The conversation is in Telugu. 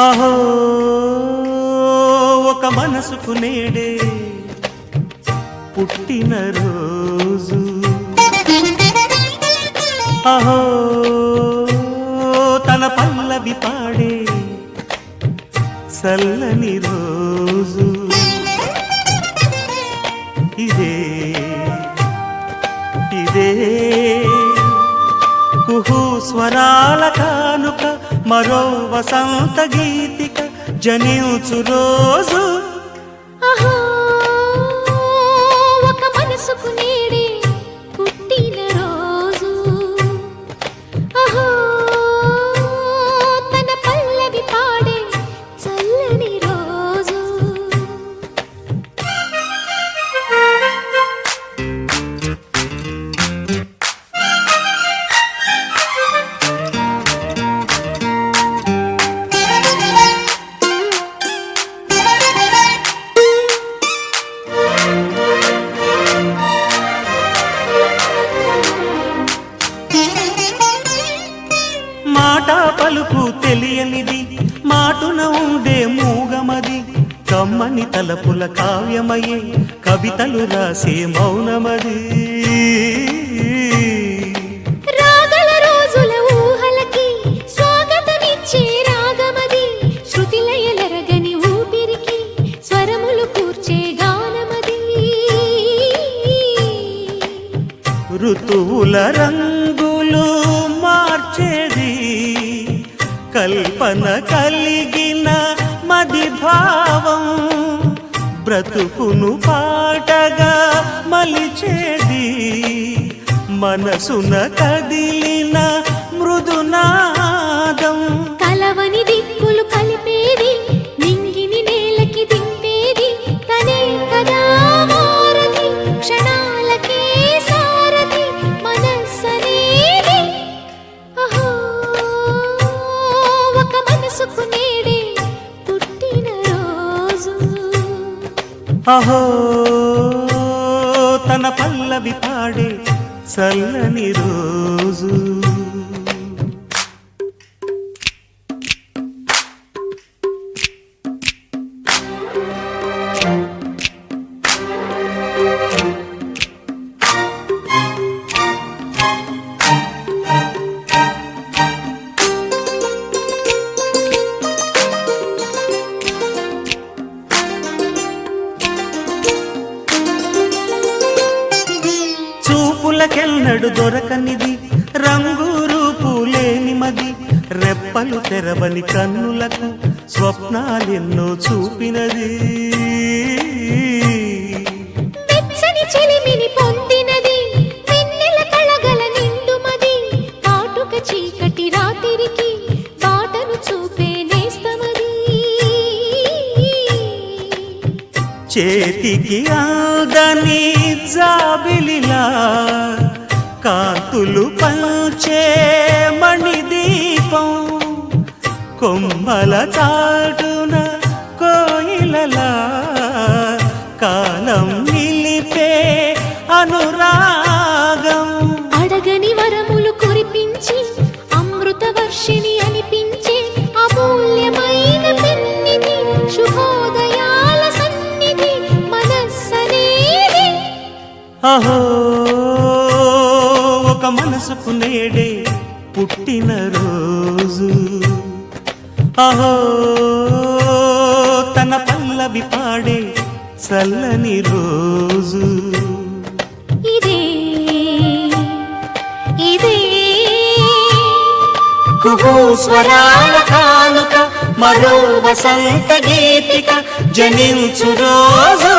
అహో ఒక మనసుకు నేడే పుట్టిన రోజు, అహో తన పల్లవి పాడే చల్లని రోజు. ఇదే ఇదే కుహు స్వరాల కానుక, మరో వసంత గీతిక జనించు రోజు. అహో ఒక మనసుకు నేడే పుట్టిన రోజు, అహో తన పల్లవి పాడే చల్లని రోజు. మాట పలుకు తెలియనిది, మాటున ఉండే మూగమది, కమ్మని తలపుల కావ్యమయే కవితలు రాసే మౌనమది. రాగల రోజుల ఊహలకి స్వాగతమిచ్చే రాగమది, శృతిలయలరగని ఊపిరికి స్వరములు కూర్చే గానమది. ఋతువుల రంగులు మార్చేది, కల్పన కలిగిన మది భావం, బ్రతుకును పాటగా మలిచేది, మనసున కదిలిన మృదునాదం. కలవని దిక్కులు కలిపేది, నింగిని నేలకి దింపేది, తనే కదా మారది, క్షణాలకే సారది మనస్సనేది. అహో ఒక మనసుకు నేడే పుట్టిన రోజు, అహో తన పల్లవి పాడే చల్లని రోజు. చూపులకెన్నడు దొరకనిది, రంగు రూపు లేని మది, రెప్పలు తెరవని కన్నులకు స్వప్నాలెన్నో చూపినది. వెచ్చని చెలిమిని పొందినది, వెన్నెల కళగల నిండుమది, కాటుక చీకటి రాత్రికి బాటను చూపే నేస్తమది. చేతికి అందని జాబిలిలా కాంతులు పంచే మణిదీపం, కొమ్మల చాటున కోయిలలా కాలం నిలిపే అనురాగం. అడగని వరములు కురిపించి అమృత వర్షిణి అనిపించే అమూల్యమైన పెన్నిది, శుభోదయాల సన్నిధి మనస్సనేది. అహో ఒక మనసుకు నేడే పుట్టిన రోజు, అహో తన పల్లవి పాడే చల్లని రోజు. ఇదే ఇదే కుహు స్వరాల కానుక, మరో వసంత గీతిక జనించు రోజు.